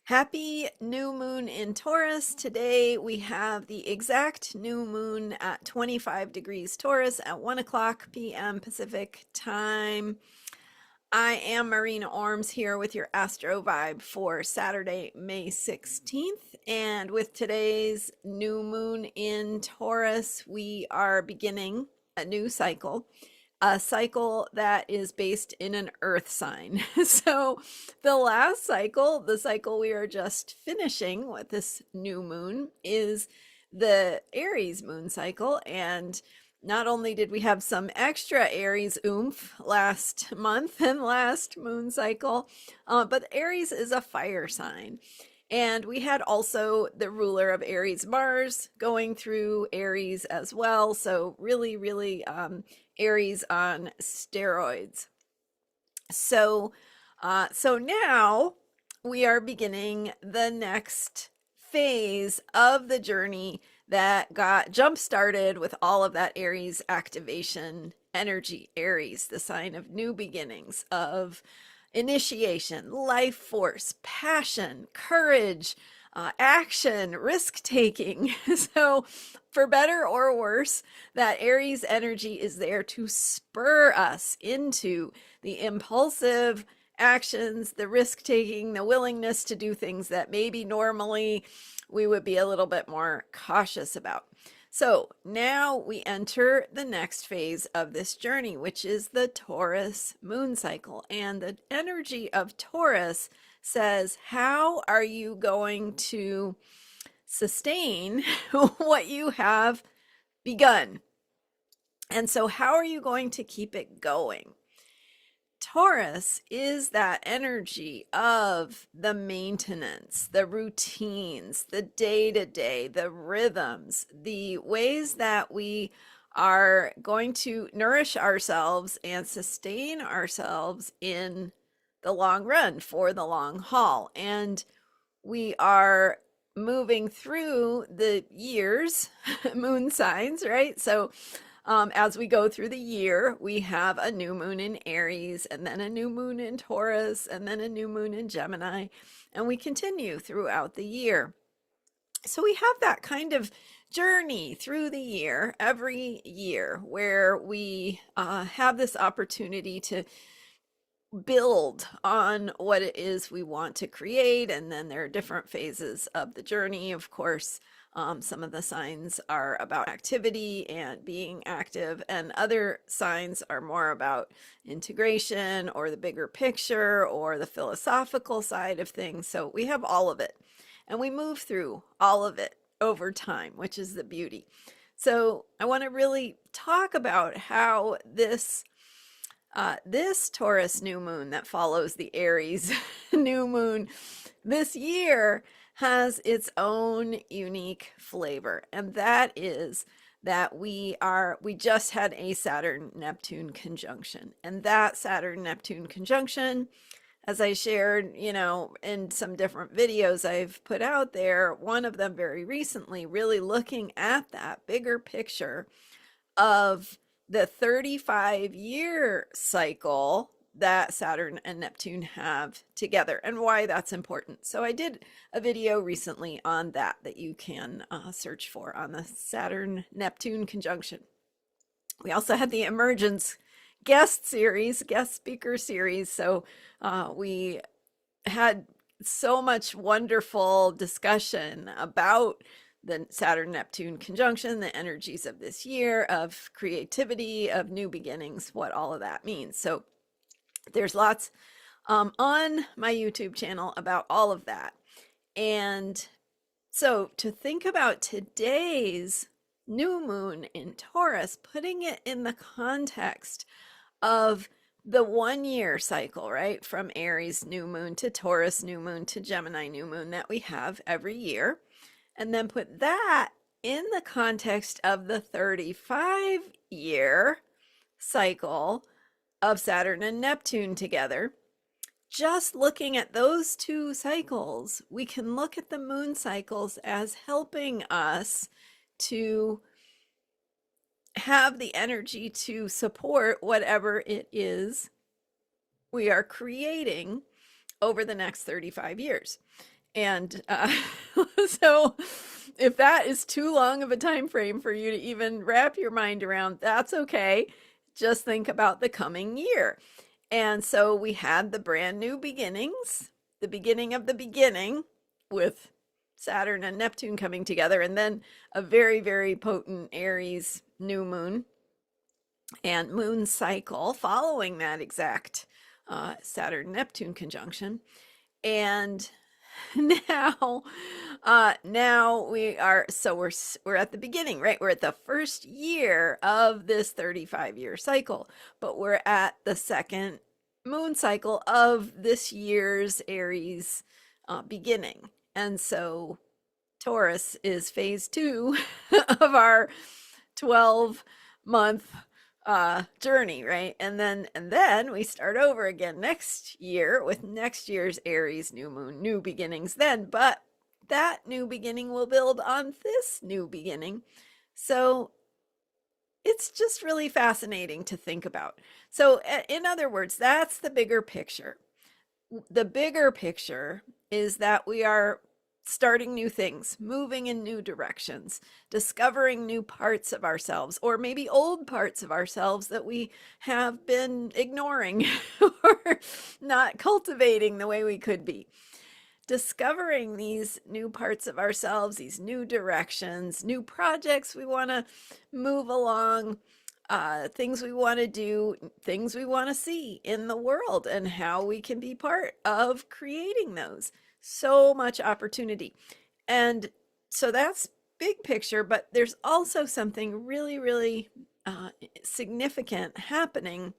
Happy new moon in Taurus. Today we have the exact new moon at 25 degrees Taurus at 1 o'clock p.m. Pacific time. I am Marina Orms here with your Astro vibe for Saturday, May 16th. And with today's new moon in Taurus, we are beginning a new cycle, a cycle that is based in an earth sign. So the last cycle, the cycle we are just finishing with this new moon, is the Aries moon cycle. And not only did we have some extra Aries oomph last month and last moon cycle, but Aries is a fire sign. And we had also the ruler of Aries, Mars, going through Aries as well. So really, Aries on steroids. So now we are beginning the next phase of the journey that got jump started with all of that Aries activation energy. Aries, the sign of new beginnings, of initiation, life force, passion, courage, action, risk taking. So, for better or worse, that Aries energy is there to spur us into the impulsive actions, the risk taking, the willingness to do things that maybe normally we would be a little bit more cautious about. So now we enter the next phase of this journey, which is the Taurus moon cycle. And the energy of Taurus says, how are you going to sustain what you have begun? And so how are you going to keep it going? Taurus is that energy of the maintenance, the routines, the day-to-day, the rhythms, the ways that we are going to nourish ourselves and sustain ourselves in the long run, for the long haul. And we are moving through the years, moon signs, right? So as we go through the year, we have a new moon in Aries, and then a new moon in Taurus, and then a new moon in Gemini, and we continue throughout the year. So we have that kind of journey through the year, every year, where we have this opportunity to build on what it is we want to create. And then there are different phases of the journey, of course. Some of the signs are about activity and being active, and other signs are more about integration or the bigger picture or the philosophical side of things. So we have all of it, and we move through all of it over time, which is the beauty. So I want to really talk about how this Taurus new moon that follows the Aries new moon this year has its own unique flavor, and that is that we just had a Saturn Neptune conjunction, and that Saturn Neptune conjunction, as I shared, in some different videos I've put out there, one of them very recently, really looking at that bigger picture of the 35-year cycle that Saturn and Neptune have together and why that's important. So I did a video recently on that you can search for, on the Saturn-Neptune conjunction. We also had the Emergence guest speaker series. So we had so much wonderful discussion about the Saturn-Neptune conjunction, the energies of this year, of creativity, of new beginnings, what all of that means. So there's lots on my YouTube channel about all of that. And so to think about today's new moon in Taurus, putting it in the context of the 1 year cycle, right? From Aries new moon to Taurus new moon to Gemini new moon that we have every year. And then put that in the context of the 35-year cycle of Saturn and Neptune together. Just looking at those two cycles, we can look at the moon cycles as helping us to have the energy to support whatever it is we are creating over the next 35 years. And so if that is too long of a time frame for you to even wrap your mind around, that's okay. Just think about the coming year. And so we had the brand new beginnings, the beginning of the beginning with Saturn and Neptune coming together, and then a very, very potent Aries new moon and moon cycle following that exact Saturn Neptune conjunction. And now now we're at the beginning, right? We're at the first year of this 35-year cycle, but we're at the second moon cycle of this year's Aries beginning. And so Taurus is phase 2 of our 12-month journey, right? And then we start over again next year with next year's Aries new moon, new beginnings then, but that new beginning will build on this new beginning. So it's just really fascinating to think about. So in other words, that's the bigger picture. The bigger picture is that we are starting new things, moving in new directions, discovering new parts of ourselves, or maybe old parts of ourselves that we have been ignoring or not cultivating the way we could be. Discovering these new parts of ourselves, these new directions, new projects we want to move along, things we want to do, things we want to see in the world, and how we can be part of creating those. So much opportunity. And so that's big picture, but there's also something really, really significant happening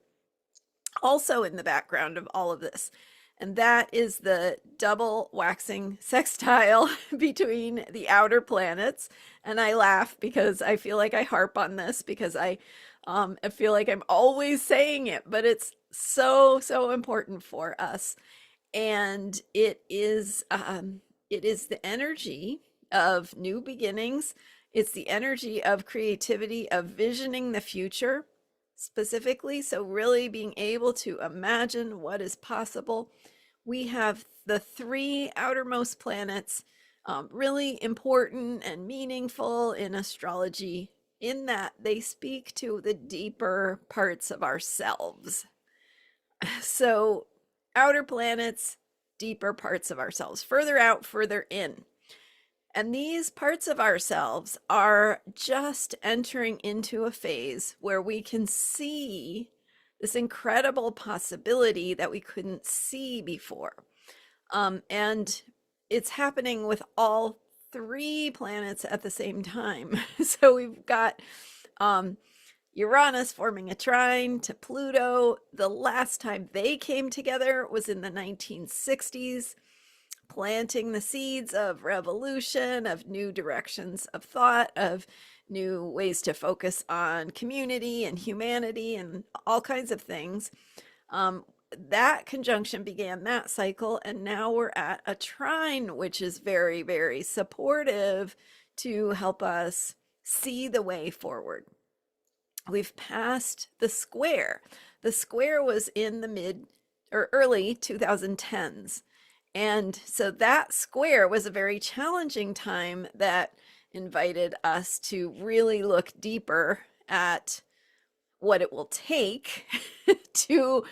also in the background of all of this. And that is the double waxing sextile between the outer planets. And I laugh because I feel like I harp on this because I feel like I'm always saying it, but it's so, so important for us. And it is the energy of new beginnings. It's the energy of creativity, of visioning the future specifically. So really being able to imagine what is possible. We have the 3 outermost planets, really important and meaningful in astrology, in that they speak to the deeper parts of ourselves. So outer planets, deeper parts of ourselves, further out, further in. And these parts of ourselves are just entering into a phase where we can see this incredible possibility that we couldn't see before. And it's happening with all 3 planets at the same time. So we've got Uranus forming a trine to Pluto. The last time they came together was in the 1960s, planting the seeds of revolution, of new directions of thought, of new ways to focus on community and humanity and all kinds of things. That conjunction began that cycle, and now we're at a trine, which is very, very supportive to help us see the way forward. We've passed the square. The square was in the mid or early 2010s. And so that square was a very challenging time that invited us to really look deeper at what it will take to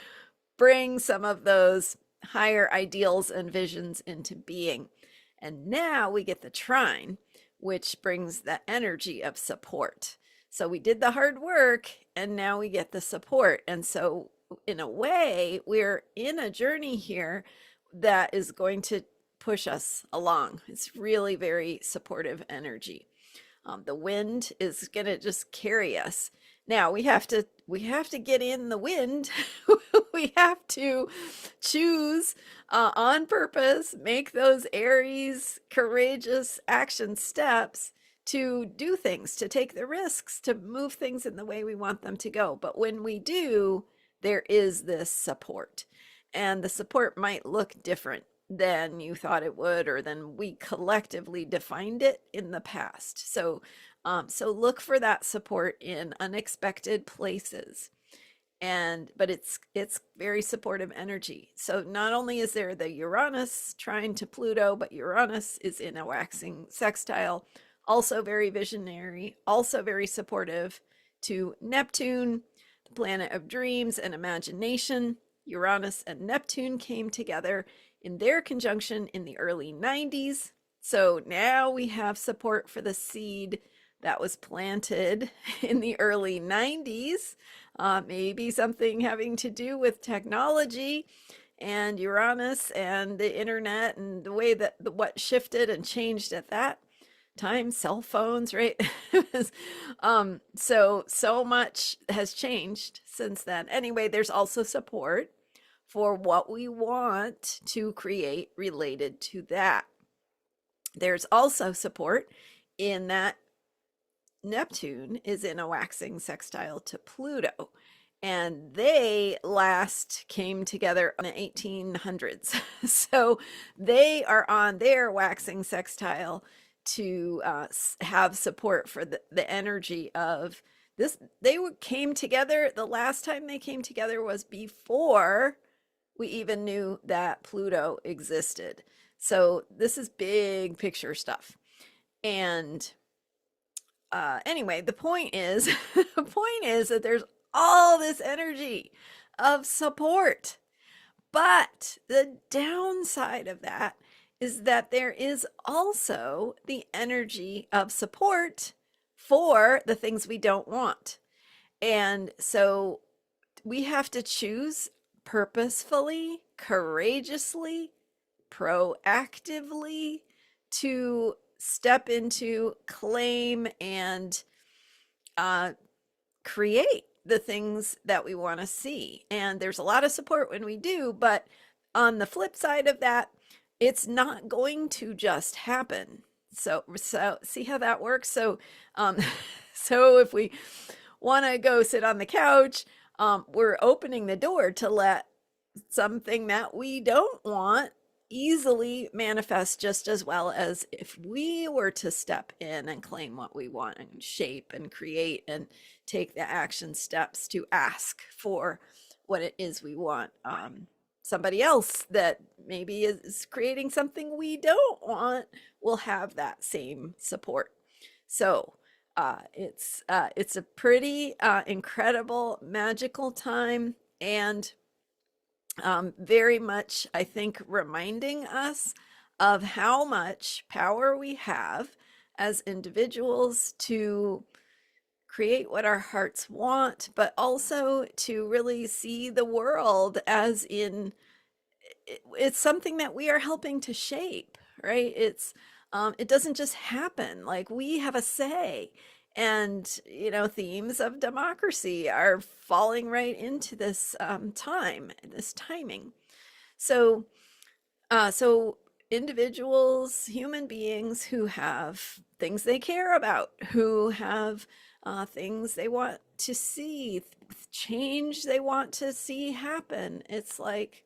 bring some of those higher ideals and visions into being. And now we get the trine, which brings the energy of support. So we did the hard work and now we get the support. And so in a way, we're in a journey here that is going to push us along. It's really very supportive energy. The wind is going to just carry us. Now we have to get in the wind. We have to choose on purpose, make those Aries courageous action steps to do things, to take the risks, to move things in the way we want them to go. But when we do, there is this support. And the support might look different than you thought it would, or than we collectively defined it in the past. So look for that support in unexpected places. but it's very supportive energy. So not only is there the Uranus trine to Pluto, but Uranus is in a waxing sextile, also very visionary, also very supportive to Neptune, the planet of dreams and imagination. Uranus and Neptune came together in their conjunction in the early 90s. So now we have support for the seed that was planted in the early 90s. Maybe something having to do with technology and Uranus and the internet and the way that what shifted and changed at that time, cell phones, right? So much has changed since then. Anyway, there's also support for what we want to create related to that. There's also support in that Neptune is in a waxing sextile to Pluto, and they last came together in the 1800s. So they are on their waxing sextile to have support for the energy of this. They came together. The last time they came together was before we even knew that Pluto existed. So this is big picture stuff. And anyway, the point is the point is that there's all this energy of support. But the downside of that is that there is also the energy of support for the things we don't want. And so we have to choose purposefully, courageously, proactively to step into, claim, and create the things that we want to see. And there's a lot of support when we do, but on the flip side of that, it's not going to just happen. So see how that works? So so if we want to go sit on the couch, we're opening the door to let something that we don't want easily manifest just as well as if we were to step in and claim what we want and shape and create and take the action steps to ask for what it is we want. Somebody else that maybe is creating something we don't want will have that same support. So it's a pretty incredible, magical time, and very much, I think, reminding us of how much power we have as individuals to create what our hearts want, but also to really see the world as in it's something that we are helping to shape, right? It doesn't just happen. Like, we have a say, and themes of democracy are falling right into this this timing. So individuals, human beings who have things they care about, who have things they want to see, change they want to see happen. It's like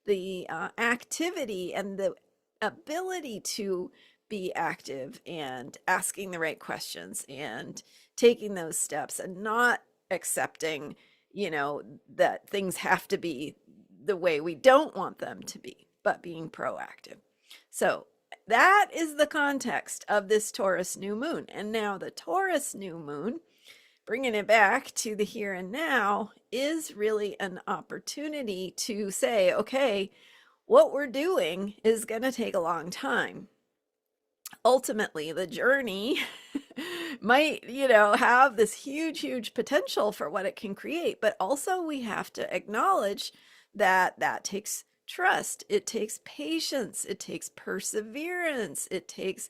the activity and the ability to be active and asking the right questions and taking those steps and not accepting, that things have to be the way we don't want them to be, but being proactive. So that is the context of this Taurus new moon. And now the Taurus new moon, bringing it back to the here and now, is really an opportunity to say, okay, what we're doing is going to take a long time. Ultimately, the journey might, have this huge potential for what it can create, but also we have to acknowledge that that takes trust, it takes patience, it takes perseverance, it takes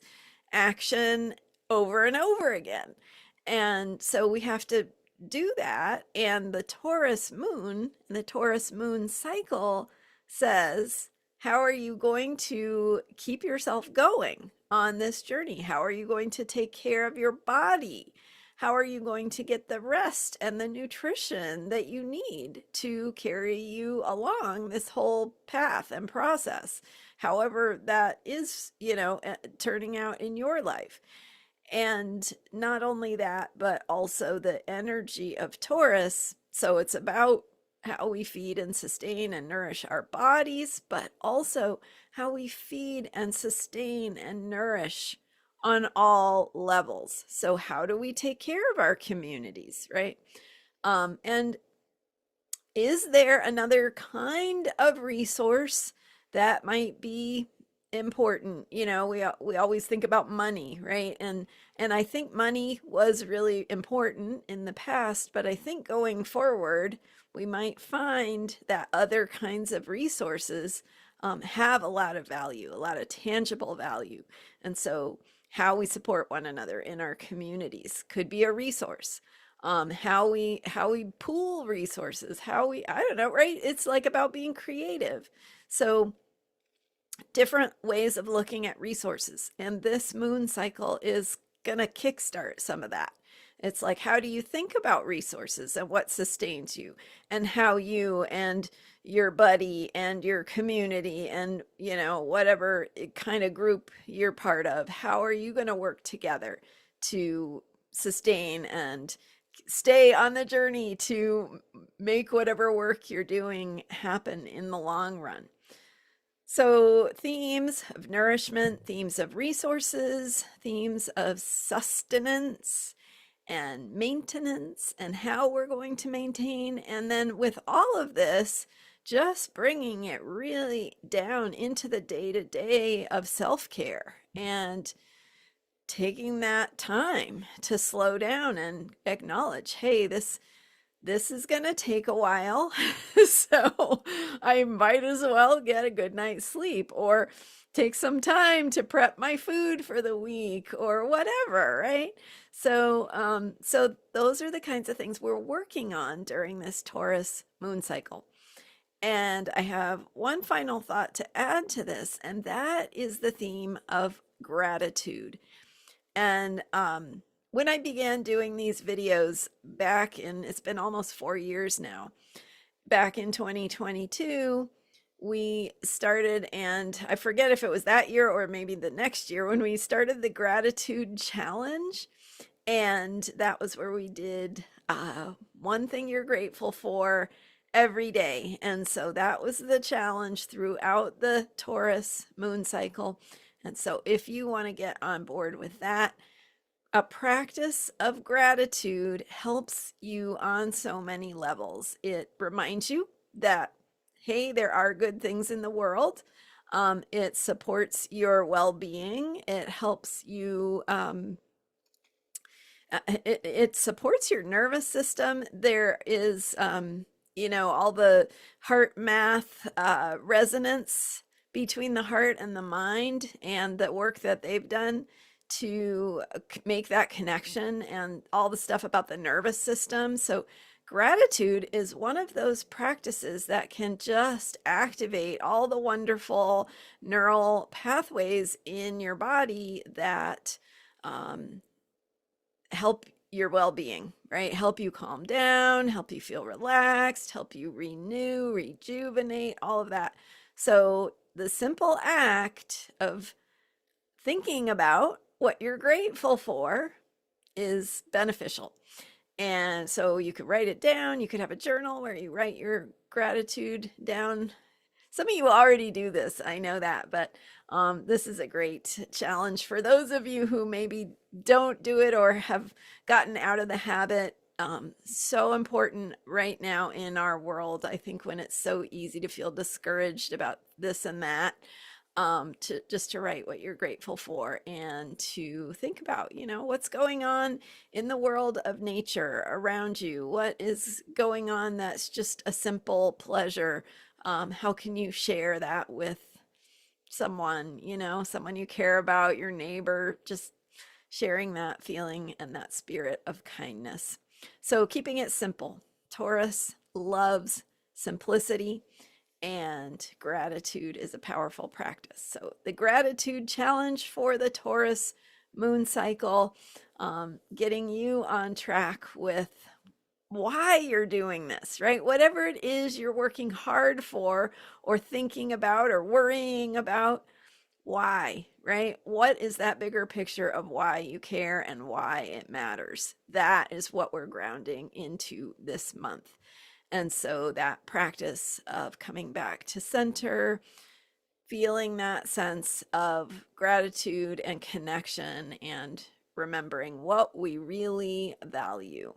action over and over again. And so we have to do that. And the Taurus moon, the Taurus moon cycle says, how are you going to keep yourself going on this journey? How are you going to take care of your body? How are you going to get the rest and the nutrition that you need to carry you along this whole path and process, however that is, turning out in your life? And not only that, but also the energy of Taurus So it's about how we feed and sustain and nourish our bodies, but also how we feed and sustain and nourish on all levels. So how do we take care of our communities, right? And is there another kind of resource that might be important? You know, we always think about money, right? And I think money was really important in the past, but I think going forward, we might find that other kinds of resources have a lot of value, a lot of tangible value. And so how we support one another in our communities could be a resource. How we pool resources, how we, I don't know, right? It's like about being creative. So different ways of looking at resources. And this moon cycle is going to kickstart some of that. It's like, how do you think about resources and what sustains you, and how you and your buddy and your community and, you know, whatever kind of group you're part of, how are you going to work together to sustain and stay on the journey to make whatever work you're doing happen in the long run. So, themes of nourishment, themes of resources, themes of sustenance and maintenance, and how we're going to maintain. And then, with all of this, just bringing it really down into the day to day of self care and taking that time to slow down and acknowledge, hey, this is going to take a while. So I might as well get a good night's sleep, or take some time to prep my food for the week, or whatever, right? So those are the kinds of things we're working on during this Taurus moon cycle. And I have one final thought to add to this, and that is the theme of gratitude. And when I began doing these videos back in, it's been almost 4 years now, back in 2022, we started, and I forget if it was that year or maybe the next year, when we started the gratitude challenge. And that was where we did one thing you're grateful for every day. And so that was the challenge throughout the Taurus moon cycle. And so if you want to get on board with that, a practice of gratitude helps you on so many levels. It reminds you that, hey, there are good things in the world. It supports your well-being. It helps you, it supports your nervous system. There is, all the heart math resonance between the heart and the mind, and the work that they've done to make that connection, and all the stuff about the nervous system. So gratitude is one of those practices that can just activate all the wonderful neural pathways in your body that help your well-being, right? Help you calm down, help you feel relaxed, help you renew, rejuvenate, all of that. So the simple act of thinking about what you're grateful for is beneficial. And so you could write it down. You could have a journal where you write your gratitude down. Some of you already do this, I know that, but this is a great challenge for those of you who maybe don't do it or have gotten out of the habit. So important right now in our world, I think, when it's so easy to feel discouraged about this and that. To write what you're grateful for, and to think about, what's going on in the world of nature around you. What is going on that's just a simple pleasure? How can you share that with someone, someone you care about, your neighbor, just sharing that feeling and that spirit of kindness. So keeping it simple. Taurus loves simplicity, and gratitude is a powerful practice. So the gratitude challenge for the Taurus moon cycle, getting you on track with why you're doing this, right? Whatever it is you're working hard for, or thinking about, or worrying about, why, right? What is that bigger picture of why you care and why it matters? That is what we're grounding into this month. And so that practice of coming back to center, feeling that sense of gratitude and connection, and remembering what we really value.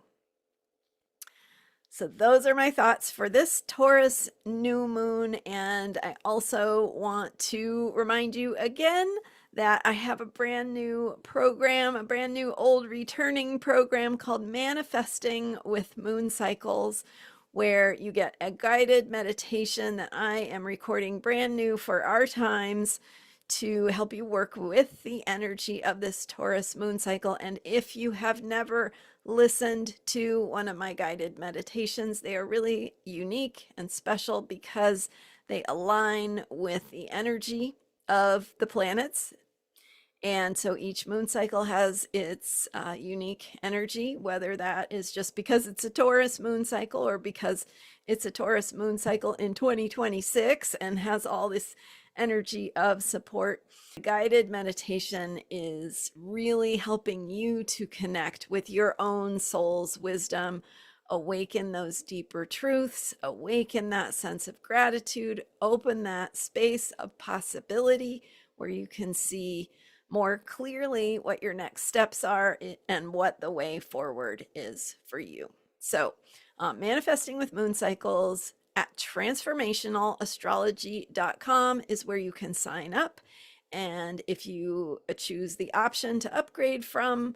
So, those are my thoughts for this Taurus new moon. And I also want to remind you again that I have a brand new program, a brand new old returning program called Manifesting with Moon Cycles, where you get a guided meditation that I am recording brand new for our times to help you work with the energy of this Taurus moon cycle. And if you have never listened to one of my guided meditations, they are really unique and special because they align with the energy of the planets. And so each moon cycle has its unique energy, whether that is just because it's a Taurus moon cycle or because it's a Taurus moon cycle in 2026 and has all this energy of support. Guided meditation is really helping you to connect with your own soul's wisdom, awaken those deeper truths, awaken that sense of gratitude, open that space of possibility where you can see more clearly what your next steps are and what the way forward is for you. So, manifesting with moon cycles at transformationalastrology.com is where you can sign up. And if you choose the option to upgrade from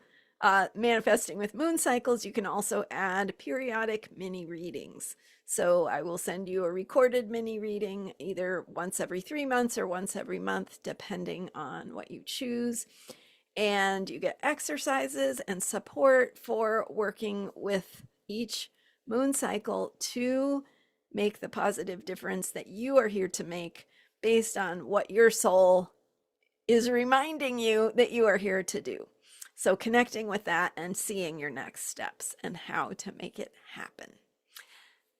manifesting with moon cycles, you can also add periodic mini readings. So I will send you a recorded mini reading either once every 3 months or once every month, depending on what you choose. And you get exercises and support for working with each moon cycle to make the positive difference that you are here to make based on what your soul is reminding you that you are here to do. So connecting with that and seeing your next steps and how to make it happen.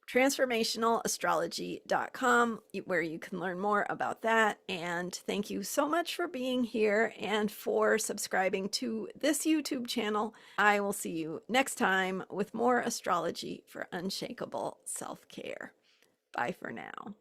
Transformationalastrology.com, where you can learn more about that. And thank you so much for being here and for subscribing to this YouTube channel. I will see you next time with more astrology for unshakable self-care. Bye for now.